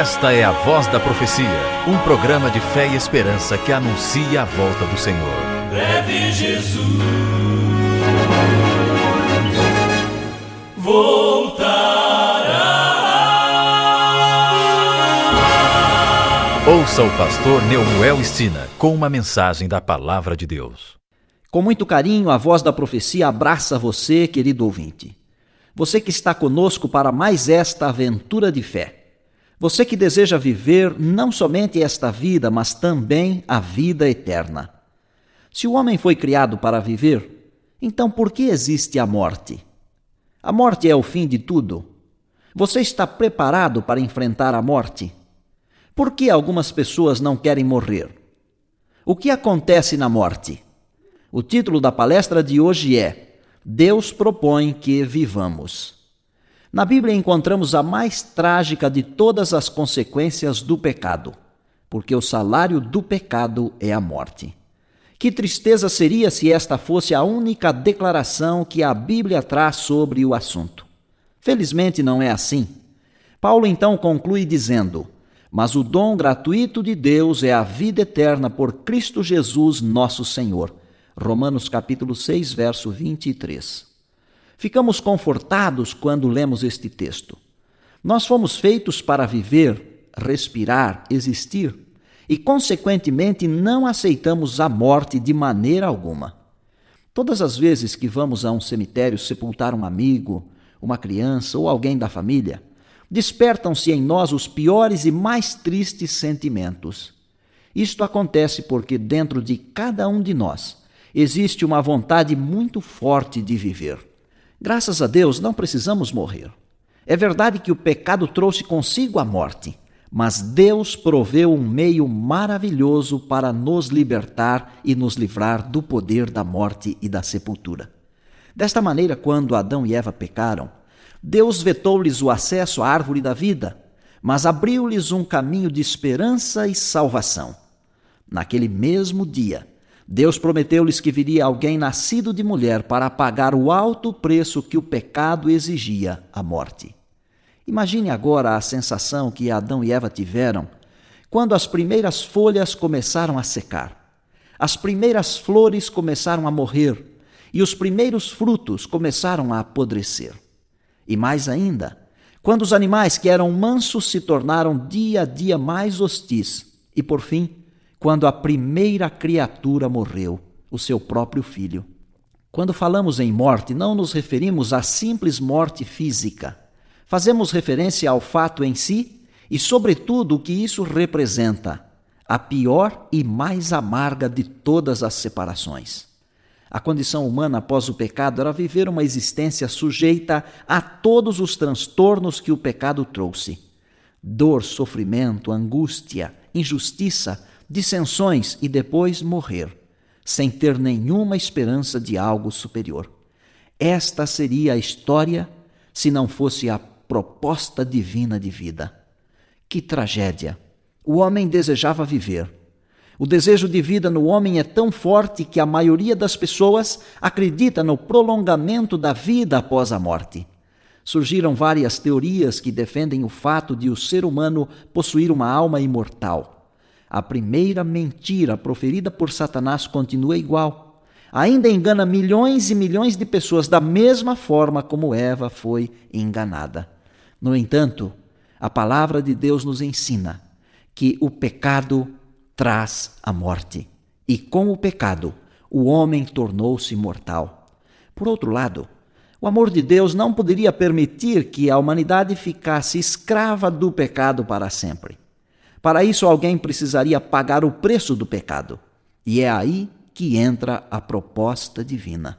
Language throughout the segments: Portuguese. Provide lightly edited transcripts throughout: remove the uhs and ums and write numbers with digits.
Esta é a Voz da Profecia, um programa de fé e esperança que anuncia a volta do Senhor. Breve Jesus voltará. Ouça o pastor Neumuel Stina com uma mensagem da Palavra de Deus. Com muito carinho, a Voz da Profecia abraça você, querido ouvinte. Você que está conosco para mais esta aventura de fé. Você que deseja viver não somente esta vida, mas também a vida eterna. Se o homem foi criado para viver, então por que existe a morte? A morte é o fim de tudo. Você está preparado para enfrentar a morte? Por que algumas pessoas não querem morrer? O que acontece na morte? O título da palestra de hoje é Deus propõe que vivamos. Na Bíblia encontramos a mais trágica de todas as consequências do pecado, porque o salário do pecado é a morte. Que tristeza seria se esta fosse a única declaração que a Bíblia traz sobre o assunto. Felizmente não é assim. Paulo então conclui dizendo: mas o dom gratuito de Deus é a vida eterna por Cristo Jesus, nosso Senhor. Romanos capítulo 6, verso 23. Ficamos confortados quando lemos este texto. Nós fomos feitos para viver, respirar, existir e, consequentemente, não aceitamos a morte de maneira alguma. Todas as vezes que vamos a um cemitério sepultar um amigo, uma criança ou alguém da família, despertam-se em nós os piores e mais tristes sentimentos. Isto acontece porque dentro de cada um de nós existe uma vontade muito forte de viver. Graças a Deus, não precisamos morrer. É verdade que o pecado trouxe consigo a morte, mas Deus proveu um meio maravilhoso para nos libertar e nos livrar do poder da morte e da sepultura. Desta maneira, quando Adão e Eva pecaram, Deus vetou-lhes o acesso à árvore da vida, mas abriu-lhes um caminho de esperança e salvação. Naquele mesmo dia, Deus prometeu-lhes que viria alguém nascido de mulher para pagar o alto preço que o pecado exigia, a morte. Imagine agora a sensação que Adão e Eva tiveram quando as primeiras folhas começaram a secar, as primeiras flores começaram a morrer e os primeiros frutos começaram a apodrecer. E mais ainda, quando os animais que eram mansos se tornaram dia a dia mais hostis e, por fim, quando a primeira criatura morreu, o seu próprio filho. Quando falamos em morte, não nos referimos à simples morte física. Fazemos referência ao fato em si e, sobretudo, o que isso representa, a pior e mais amarga de todas as separações. A condição humana após o pecado era viver uma existência sujeita a todos os transtornos que o pecado trouxe. Dor, sofrimento, angústia, injustiça, dissensões e depois morrer, sem ter nenhuma esperança de algo superior. Esta seria a história se não fosse a proposta divina de vida. Que tragédia! O homem desejava viver. O desejo de vida no homem é tão forte que a maioria das pessoas acredita no prolongamento da vida após a morte. Surgiram várias teorias que defendem o fato de o ser humano possuir uma alma imortal. A primeira mentira proferida por Satanás continua igual. Ainda engana milhões e milhões de pessoas da mesma forma como Eva foi enganada. No entanto, a palavra de Deus nos ensina que o pecado traz a morte. E com o pecado, o homem tornou-se mortal. Por outro lado, o amor de Deus não poderia permitir que a humanidade ficasse escrava do pecado para sempre. Para isso, alguém precisaria pagar o preço do pecado. E é aí que entra a proposta divina.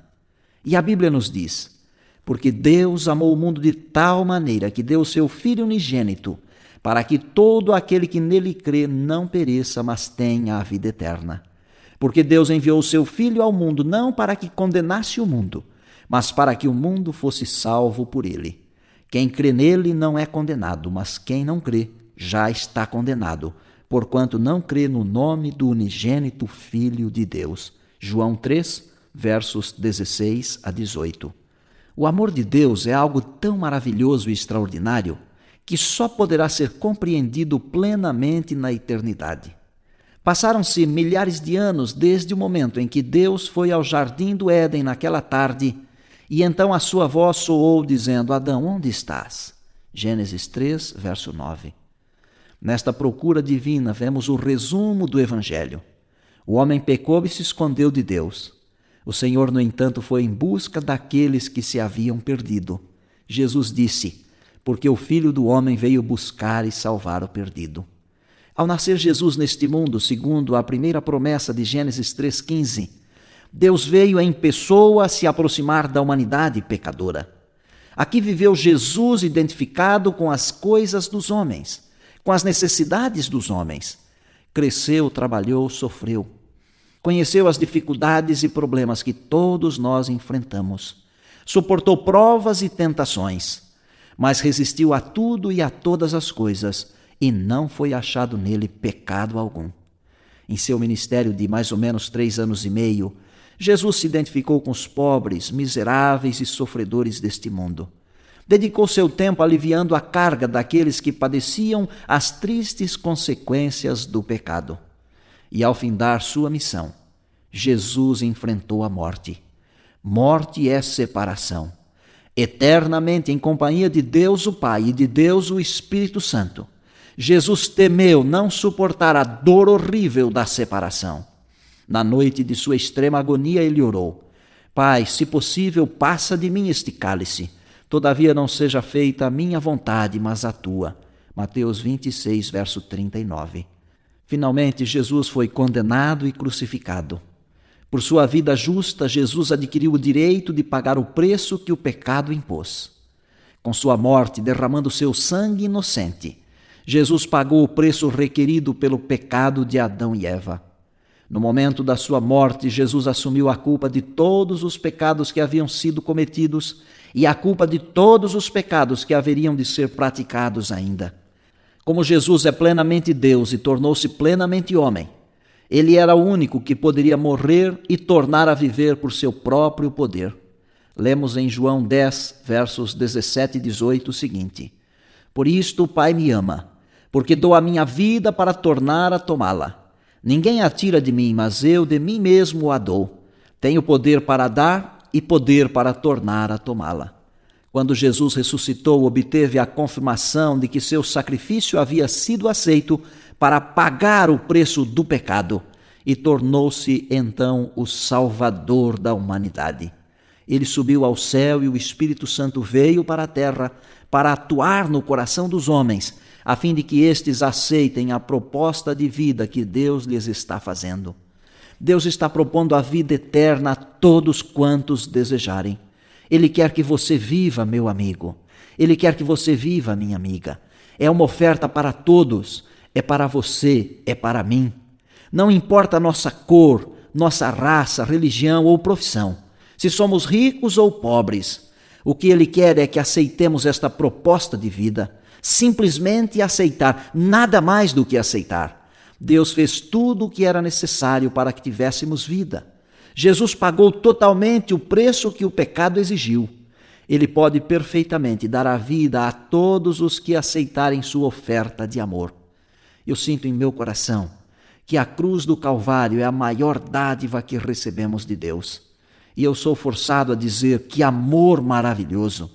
E a Bíblia nos diz: porque Deus amou o mundo de tal maneira que deu o seu Filho unigênito, para que todo aquele que nele crê não pereça, mas tenha a vida eterna. Porque Deus enviou o seu Filho ao mundo não para que condenasse o mundo, mas para que o mundo fosse salvo por ele. Quem crê nele não é condenado, mas quem não crê já está condenado, porquanto não crê no nome do unigênito Filho de Deus. João 3, versos 16 a 18. O amor de Deus é algo tão maravilhoso e extraordinário que só poderá ser compreendido plenamente na eternidade. Passaram-se milhares de anos desde o momento em que Deus foi ao jardim do Éden naquela tarde, e então a sua voz soou dizendo: Adão, onde estás? Gênesis 3, verso 9. Nesta procura divina vemos o resumo do Evangelho. O homem pecou e se escondeu de Deus. O Senhor, no entanto, foi em busca daqueles que se haviam perdido. Jesus disse: porque o Filho do Homem veio buscar e salvar o perdido. Ao nascer Jesus neste mundo, segundo a primeira promessa de Gênesis 3,15, Deus veio em pessoa se aproximar da humanidade pecadora. Aqui viveu Jesus identificado com as coisas dos homens, com as necessidades dos homens. Cresceu, trabalhou, sofreu. Conheceu as dificuldades e problemas que todos nós enfrentamos. Suportou provas e tentações, mas resistiu a tudo e a todas as coisas, e não foi achado nele pecado algum. Em seu ministério de mais ou menos 3 anos e meio, Jesus se identificou com os pobres, miseráveis e sofredores deste mundo. Dedicou seu tempo aliviando a carga daqueles que padeciam as tristes consequências do pecado. E ao findar sua missão, Jesus enfrentou a morte. Morte é separação. Eternamente em companhia de Deus o Pai e de Deus o Espírito Santo, Jesus temeu não suportar a dor horrível da separação. Na noite de sua extrema agonia, ele orou: Pai, se possível, passa de mim este cálice. Todavia não seja feita a minha vontade, mas a tua. Mateus 26, verso 39. Finalmente, Jesus foi condenado e crucificado. Por sua vida justa, Jesus adquiriu o direito de pagar o preço que o pecado impôs. Com sua morte, derramando seu sangue inocente, Jesus pagou o preço requerido pelo pecado de Adão e Eva. No momento da sua morte, Jesus assumiu a culpa de todos os pecados que haviam sido cometidos e a culpa de todos os pecados que haveriam de ser praticados ainda. Como Jesus é plenamente Deus e tornou-se plenamente homem, ele era o único que poderia morrer e tornar a viver por seu próprio poder. Lemos em João 10, versos 17 e 18 o seguinte: Por isto o Pai me ama, porque dou a minha vida para tornar a tomá-la. Ninguém a tira de mim, mas eu de mim mesmo a dou. Tenho poder para dar e poder para tornar a tomá-la. Quando Jesus ressuscitou, obteve a confirmação de que seu sacrifício havia sido aceito para pagar o preço do pecado e tornou-se então o Salvador da humanidade. Ele subiu ao céu e o Espírito Santo veio para a terra para atuar no coração dos homens, a fim de que estes aceitem a proposta de vida que Deus lhes está fazendo. Deus está propondo a vida eterna a todos quantos desejarem. Ele quer que você viva, meu amigo. Ele quer que você viva, minha amiga. É uma oferta para todos. É para você, é para mim. Não importa a nossa cor, nossa raça, religião ou profissão, se somos ricos ou pobres. O que Ele quer é que aceitemos esta proposta de vida. Simplesmente aceitar, nada mais do que aceitar. Deus fez tudo o que era necessário para que tivéssemos vida. Jesus pagou totalmente o preço que o pecado exigiu. Ele pode perfeitamente dar a vida a todos os que aceitarem sua oferta de amor. Eu sinto em meu coração que a cruz do Calvário é a maior dádiva que recebemos de Deus. E eu sou forçado a dizer: que amor maravilhoso!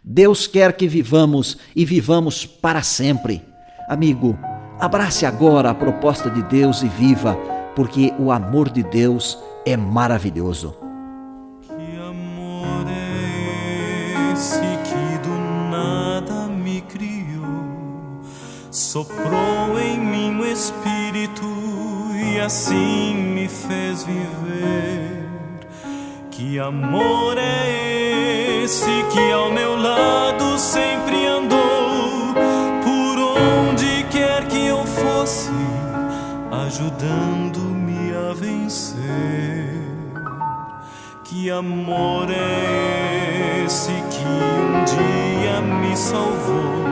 Deus quer que vivamos e vivamos para sempre. Amigo, abrace agora a proposta de Deus e viva, porque o amor de Deus é maravilhoso. Que amor é esse que do nada me criou, soprou em mim o Espírito e assim me fez viver. Que amor é esse que ao meu lado sempre andou, por onde quer que eu fosse, ajudando-me a vencer. Que amor é esse que um dia me salvou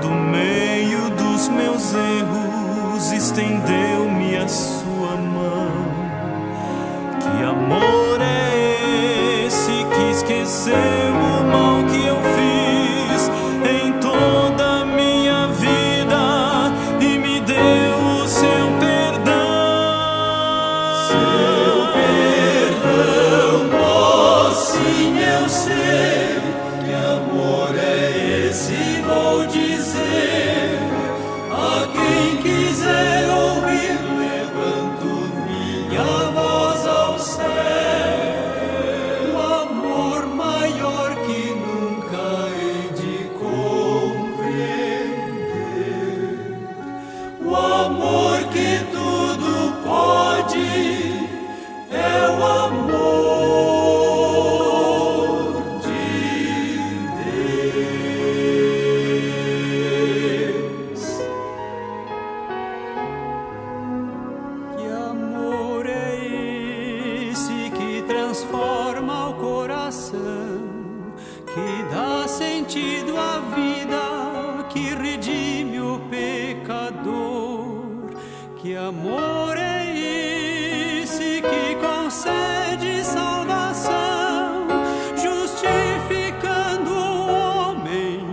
do meio dos meus erros, estendeu-me a sua mão. Que amor é esse que esqueceu o mal que eu fiz em toda perdão, oh sim, eu sei que amor é esse, vou dizer a quem quiser ouvir, levanto minha voz ao céu. O amor maior que nunca hei de compreender, o amor que tudo pode, é o amor de Deus. Que amor é esse que transforma o coração, que dá sentido à vida, que redime o pecador? Que amor é esse que concede salvação, justificando o homem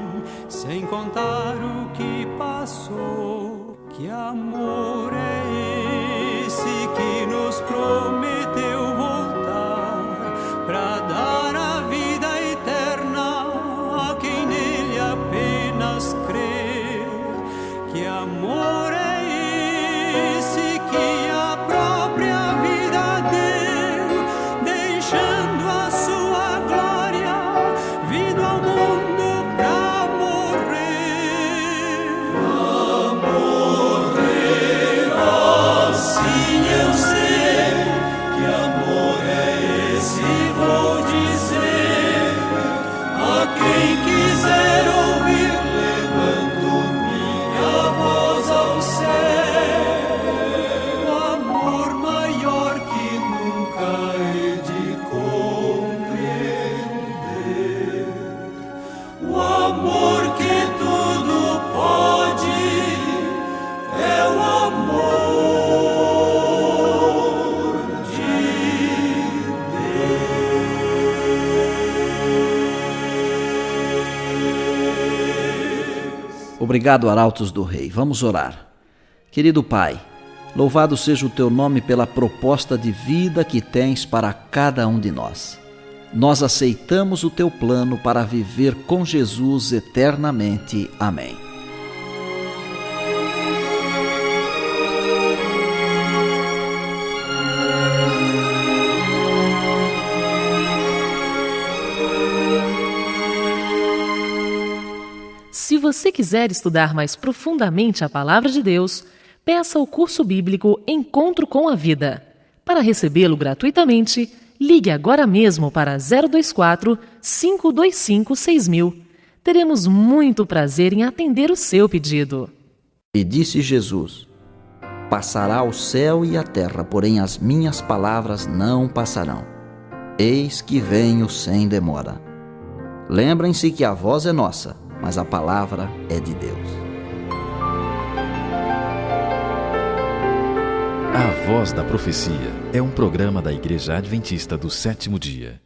sem contar o que passou? Que amor é esse que nos prometeu voltar para dar a vida eterna a quem nele apenas crer? Que amor é esse que a própria vida deu, deixando a sua glória, vindo ao mundo pra morrer? Pra morrer, oh sim, eu sei que amor é esse, vou dizer a quem quiser ouvir, levanto minha voz ao céu. O amor maior que nunca hei de compreender, o amor que tudo pode, é o amor de Deus. Obrigado, Arautos do Rei. Vamos orar. Querido Pai, louvado seja o Teu nome pela proposta de vida que tens para cada um de nós. Nós aceitamos o Teu plano para viver com Jesus eternamente. Amém. Se você quiser estudar mais profundamente a Palavra de Deus, peça o curso bíblico Encontro com a Vida. Para recebê-lo gratuitamente, ligue agora mesmo para 024 525 6000. Teremos muito prazer em atender o seu pedido. E disse Jesus: Passará o céu e a terra, porém as minhas palavras não passarão. Eis que venho sem demora. Lembrem-se que a voz é nossa, mas a palavra é de Deus. A Voz da Profecia é um programa da Igreja Adventista do Sétimo Dia.